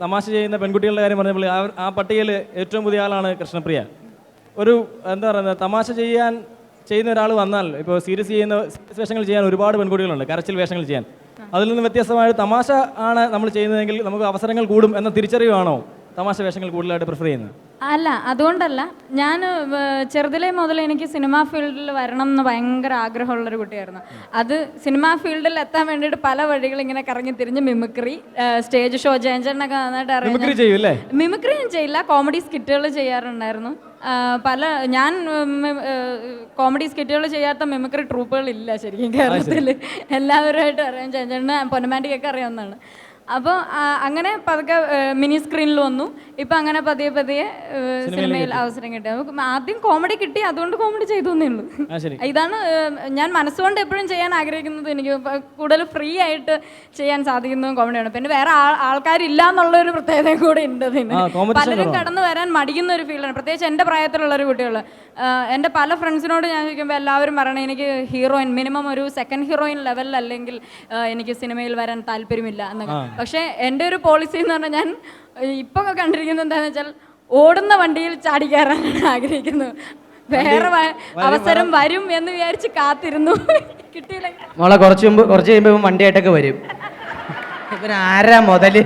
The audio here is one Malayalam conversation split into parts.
തമാശ ചെയ്യുന്ന പെൺകുട്ടികളുടെ കാര്യം പറഞ്ഞപ്പോൾ ആ പട്ടികയിൽ ഏറ്റവും പുതിയ ആളാണ് കൃഷ്ണപ്രിയ. ഒരു എന്താ പറയുന്നത്, തമാശ ചെയ്യുന്ന ഒരാൾ വന്നാൽ ഇപ്പോൾ സീരിയസ് വേഷങ്ങൾ ചെയ്യാൻ ഒരുപാട് പെൺകുട്ടികളുണ്ട്, കരച്ചിൽ വേഷങ്ങൾ ചെയ്യാൻ. അതിൽ നിന്ന് വ്യത്യസ്തമായ തമാശ ആണ് നമ്മൾ ചെയ്യുന്നതെങ്കിൽ നമുക്ക് അവസരങ്ങൾ കൂടും എന്ന തിരിച്ചറിവാണോ തമാശ വേഷങ്ങൾ കൂടുതലായിട്ട് പ്രിഫർ ചെയ്യുന്നത്? അല്ല, അതുകൊണ്ടല്ല. ഞാൻ ചെറുതിലേ മുതൽ എനിക്ക് സിനിമാ ഫീൽഡിൽ വരണം എന്ന് ഭയങ്കര ആഗ്രഹമുള്ളൊരു കുട്ടിയായിരുന്നു. അത് സിനിമാ ഫീൽഡിൽ എത്താൻ വേണ്ടിയിട്ട് പല വഴികൾ ഇങ്ങനെ കറങ്ങി തിരിഞ്ഞ് മിമിക്രി, സ്റ്റേജ് ഷോ, ജയഞ്ചേട്ടനൊക്കെ നന്നായിട്ട് അറിയാം. മിമിക്രി ഞാൻ ചെയ്യില്ല, കോമഡി സ്കിറ്റുകൾ ചെയ്യാറുണ്ടായിരുന്നു. ഞാൻ കോമഡി സ്കിറ്റുകൾ ചെയ്യാത്ത മിമിക്രി ട്രൂപ്പുകളില്ല ശരിക്കും കേരളത്തിൽ. എല്ലാവരുമായിട്ട് അറിയാം. ജയഞ്ചേട്ടന് പൊന്നമാൻറ്റിക്കൊക്കെ അറിയാവുന്നതാണ്. അപ്പോൾ അങ്ങനെ പതുക്കെ മിനി സ്ക്രീനിൽ വന്നു. ഇപ്പം അങ്ങനെ പതിയെ സിനിമയിൽ അവസരം കിട്ടി. ആദ്യം കോമഡി കിട്ടി, അതുകൊണ്ട് കോമഡി ചെയ്തു എന്നേ ഉള്ളൂ. ഇതാണ് ഞാൻ മനസ്സുകൊണ്ട് എപ്പോഴും ചെയ്യാൻ ആഗ്രഹിക്കുന്നത്. എനിക്ക് കൂടുതൽ ഫ്രീ ആയിട്ട് ചെയ്യാൻ സാധിക്കുന്നതും കോമഡിയാണ്. പിന്നെ വേറെ ആൾക്കാരില്ല എന്നുള്ളൊരു പ്രത്യേകത കൂടെ ഉണ്ട് അതിന്. പലരും കടന്നു വരാൻ മടിക്കുന്ന ഒരു ഫീൽഡാണ്, പ്രത്യേകിച്ച് എൻ്റെ പ്രായത്തിലുള്ളൊരു കുട്ടികൾ. എൻ്റെ പല ഫ്രണ്ട്സിനോട് ഞാൻ ചോദിക്കുമ്പോൾ എല്ലാവരും പറയണേ എനിക്ക് ഹീറോയിൻ, മിനിമം ഒരു സെക്കൻഡ് ഹീറോയിൻ ലെവലിൽ അല്ലെങ്കിൽ എനിക്ക് സിനിമയിൽ വരാൻ താല്പര്യമില്ല എന്നൊക്കെ. പക്ഷേ എൻ്റെ ഒരു പോളിസി എന്ന് പറഞ്ഞാൽ ഞാൻ ഇപ്പോൾ കണ്ടിരിക്കുന്നത് എന്താണെന്ന് വെച്ചാൽ ഓടുന്ന വണ്ടിയിൽ ചാടി കയറാനാണ് ആഗ്രഹിക്കുന്നത്. വേറെ അവസരം വരും എന്ന് വിചാരിച്ച് കാത്തിരുന്നു, കിട്ടിയില്ല. മോളെ കുറച്ച് കഴിയുമ്പോൾ വണ്ടിയായിട്ടൊക്കെ വരും. ആരാ മുതല്?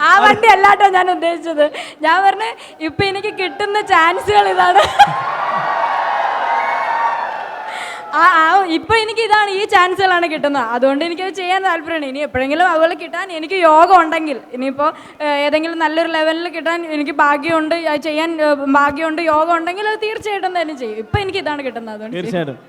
ആ വണ്ടി അല്ലാട്ടോ ഞാൻ ഉദ്ദേശിച്ചത്. ഞാൻ പറഞ്ഞ ഇപ്പൊ എനിക്ക് കിട്ടുന്ന ചാൻസുകൾ ഇതാണ്. ഇപ്പൊ എനിക്ക് ഇതാണ്, ഈ ചാൻസുകളാണ് കിട്ടുന്നത്. അതുകൊണ്ട് എനിക്കത് ചെയ്യാൻ താല്പര്യമാണ്. ഇനി എപ്പോഴെങ്കിലും അതുപോലെ കിട്ടാൻ എനിക്ക് യോഗം ഉണ്ടെങ്കിൽ, ഇനിയിപ്പോൾ ഏതെങ്കിലും നല്ലൊരു ലെവലിൽ കിട്ടാൻ എനിക്ക് ഭാഗ്യമുണ്ട്, ചെയ്യാൻ ഭാഗ്യമുണ്ട്, യോഗം ഉണ്ടെങ്കിൽ അത് തീർച്ചയായിട്ടും തന്നെ ചെയ്യും. ഇപ്പൊ എനിക്ക് ഇതാണ് കിട്ടുന്നത്. അതുകൊണ്ട് തീർച്ചയായിട്ടും